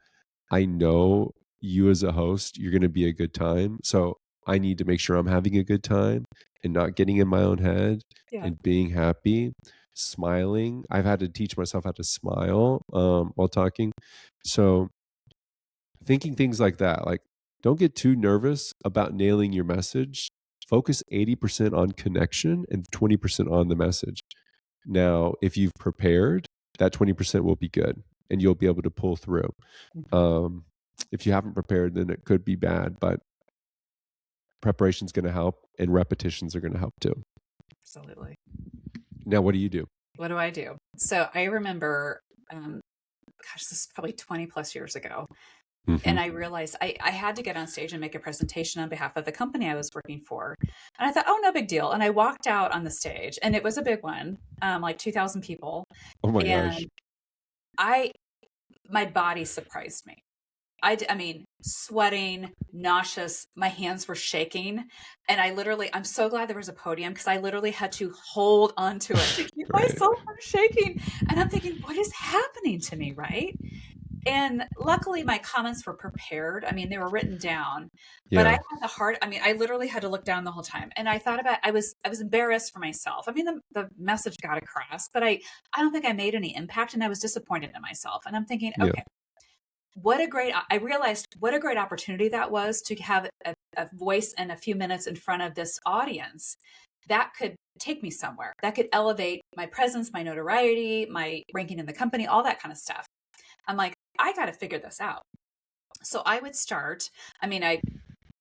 I know you as a host, you're going to be a good time. So I need to make sure I'm having a good time and not getting in my own head Yeah. and being happy, smiling. I've had to teach myself how to smile while talking. So thinking things like that, like don't get too nervous about nailing your message. Focus 80% on connection and 20% on the message. Now, if you've prepared, that 20% will be good and you'll be able to pull through. Mhm. Um, if you haven't prepared, then it could be bad, but preparation is going to help and repetitions are going to help too. Absolutely. Now, what do you do? What do I do? So I remember, gosh, this is probably 20 plus years ago. Mm-hmm. And I realized I had to get on stage and make a presentation on behalf of the company I was working for. And I thought, oh, no big deal. And I walked out on the stage and it was a big one, like 2,000 people. Oh my gosh. And my body surprised me. I mean, sweating, nauseous, my hands were shaking. And I'm so glad there was a podium because I literally had to hold onto it to keep Right. myself from shaking. And I'm thinking, what is happening to me? Right. And luckily my comments were prepared. I mean, they were written down, but Yeah. I mean, I literally had to look down the whole time. And I thought about, I was embarrassed for myself. I mean, the message got across, but I don't think I made any impact and I was disappointed in myself. And I'm thinking, Yeah. okay, I realized what a great opportunity that was to have a voice and a few minutes in front of this audience that could take me somewhere, that could elevate my presence, my notoriety, my ranking in the company, all that kind of stuff. I'm like, I got to figure this out. So I would start, I mean,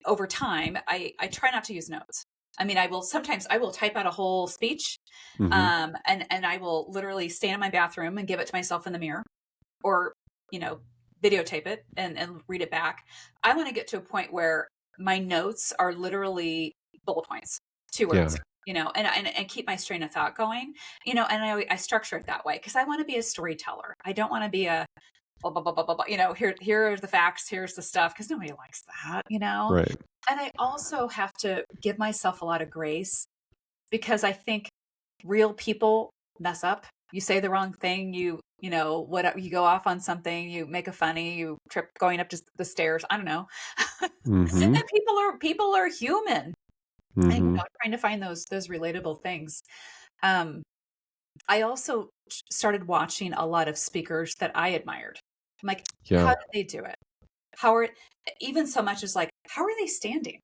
over time, I try not to use notes. I mean, sometimes I will type out a whole speech, Mm-hmm. and I will literally stand in my bathroom and give it to myself in the mirror or, you know, videotape it and read it back. I want to get to a point where my notes are literally bullet points, two Yeah. words, and keep my train of thought going, and I structure it that way because I want to be a storyteller. I don't want to be a blah, blah, blah, blah, blah, blah. Here are the facts, here's the stuff, because nobody likes that. Right. And I also have to give myself a lot of grace because I think real people mess up. You say the wrong thing, what you go off on something, you make a funny, you trip going up just the stairs. I don't know. Mm-hmm. And people are human. And Mm-hmm. trying to find those relatable things. Um, I also started watching a lot of speakers that I admired. I'm like, how Yeah. did they do it? How are even so much as like, how are they standing?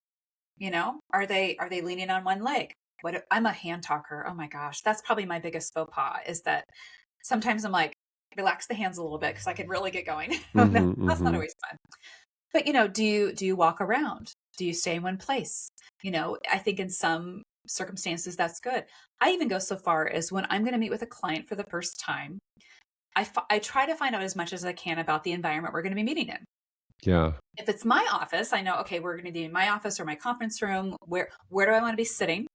Are they leaning on one leg? I'm a hand talker. Oh my gosh, that's probably my biggest faux pas is that sometimes I'm like, relax the hands a little bit because I can really get going. Mm-hmm. That's not Mm-hmm. always fun. But do you walk around? Do you stay in one place? I think in some circumstances that's good. I even go so far as when I'm going to meet with a client for the first time, I try to find out as much as I can about the environment we're going to be meeting in. Yeah. If it's my office, I know, okay, we're going to be in my office or my conference room. Where do I want to be sitting?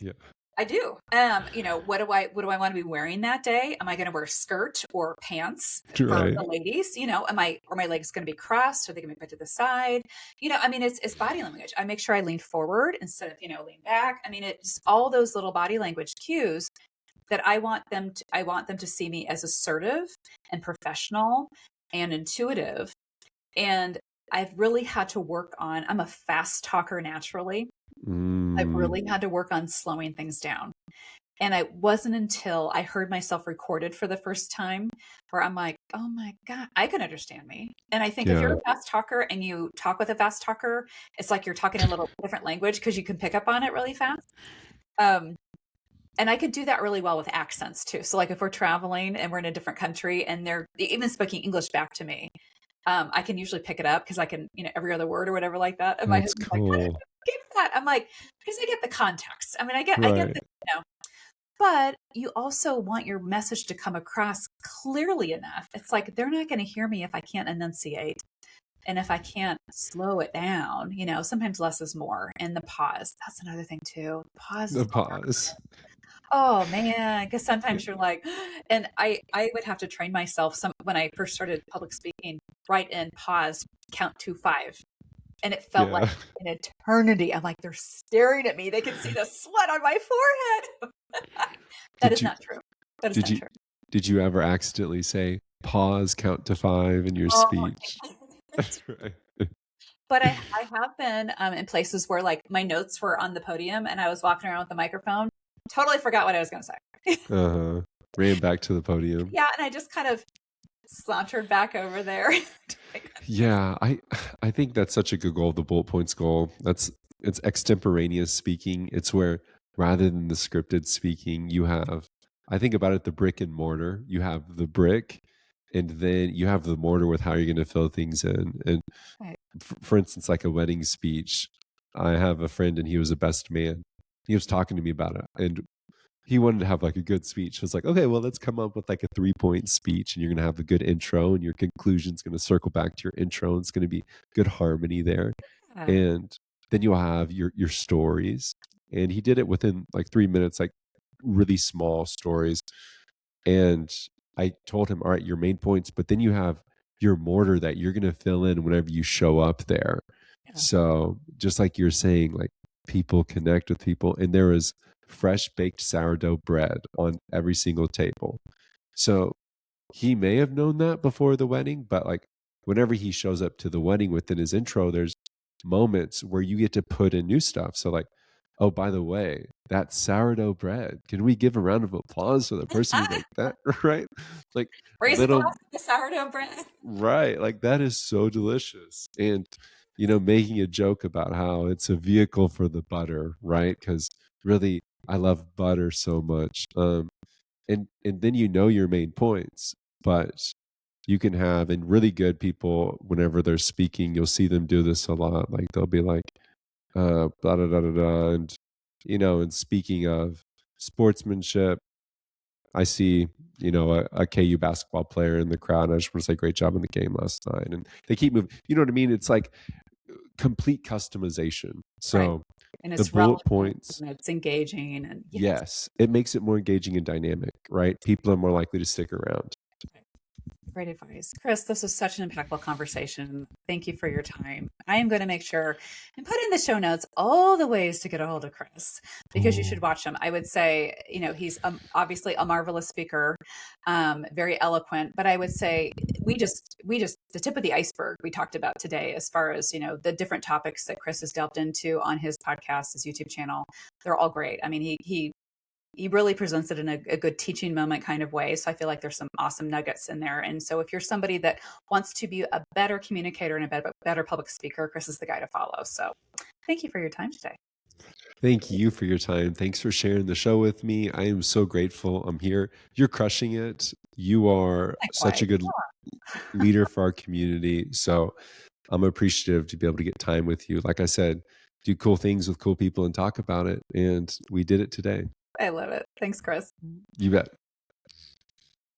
Yeah. I do. What do I want to be wearing that day? Am I going to wear a skirt or pants for Right. the ladies? Are my legs going to be crossed? Are they going to be put to the side? I mean, it's body language. I make sure I lean forward instead of, lean back. I mean, it's all those little body language cues that I want them to see me as assertive and professional and intuitive. And I've really had to work on, I'm a fast talker naturally. I've Mm. really had to work on slowing things down. And it wasn't until I heard myself recorded for the first time where I'm like, oh my God, I can understand me. And I think if you're Yeah. a fast talker and you talk with a fast talker, it's like you're talking a little different language because you can pick up on it really fast. Um, and I could do that really well with accents too. So like if we're traveling and we're in a different country and they're even speaking English back to me, I can usually pick it up because I can, every other word or whatever like that. And my That's husband's like, how did cool. you get that? I'm like, because I get the context. I mean, I get Right. the. But you also want your message to come across clearly enough. It's like they're not going to hear me if I can't enunciate and if I can't slow it down. Sometimes less is more. And the pause, that's another thing too. Pause The is pause. Oh man, because sometimes you're like, and I would have to train myself some when I first started public speaking, write in, pause, count to 5. And it felt like Yeah. an eternity. I'm like, they're staring at me. They can see the sweat on my forehead. That Did is you not true. That is did not you true. did you ever accidentally say pause, count to 5 in your Oh, speech? That's right. but I have been in places where like my notes were on the podium and I was walking around with the microphone, totally forgot what I was going to say. Uh-huh. Ran back to the podium. Yeah, and I just kind of sauntered back over there. Yeah, I think that's such a good goal, the bullet points goal. It's extemporaneous speaking. It's where rather than the scripted speaking, you have I think about it the brick and mortar. You have the brick and then you have the mortar with how you're going to fill things in. And Right. for instance, like a wedding speech, I have a friend and he was a best man. He was talking to me about it and he wanted to have like a good speech. I was like, okay, well, let's come up with like a 3-point speech, and you're gonna have a good intro, and your conclusion's gonna circle back to your intro, and it's gonna be good harmony there, Yeah. and then you'll have your stories. And he did it within like 3 minutes, like really small stories. And I told him, all right, your main points, but then you have your mortar that you're gonna fill in whenever you show up there. Yeah. So just like you're saying, like people connect with people, and there was fresh baked sourdough bread on every single table. So he may have known that before the wedding, but like whenever he shows up to the wedding within his intro, there's moments where you get to put in new stuff. So like, oh, by the way, that sourdough bread, can we give a round of applause for the person who made that? Right? Like Raise a glass little, of the sourdough bread. right. Like that is so delicious. And, making a joke about how it's a vehicle for the butter, right? Because really, I love butter so much. And then your main points, but you can have and really good people whenever they're speaking, you'll see them do this a lot. Like they'll be like, blah da da da da, and and speaking of sportsmanship, I see a KU basketball player in the crowd. And I just want to say, great job in the game last night, and they keep moving. You know what I mean? It's like complete customization. Right. So And the it's bullet relevant points, and it's engaging and yes. yes, it makes it more engaging and dynamic, right? People are more likely to stick around. Great advice. Chris, this was such an impactful conversation. Thank you for your time. I am going to make sure and put in the show notes all the ways to get a hold of Chris because you should Ooh. watch him. I would say, he's obviously a marvelous speaker, very eloquent, but I would say we just the tip of the iceberg we talked about today as far as, the different topics that Chris has delved into on his podcast, his YouTube channel. They're all great. I mean, he really presents it in a good teaching moment kind of way. So I feel like there's some awesome nuggets in there. And so if you're somebody that wants to be a better communicator and a better public speaker, Chris is the guy to follow. So thank you for your time today. Thank you for your time. Thanks for sharing the show with me. I am so grateful I'm here. You're crushing it. You are such Likewise. a good leader for our community. So I'm appreciative to be able to get time with you. Like I said, do cool things with cool people and talk about it. And we did it today. I love it. Thanks, Chris. You bet.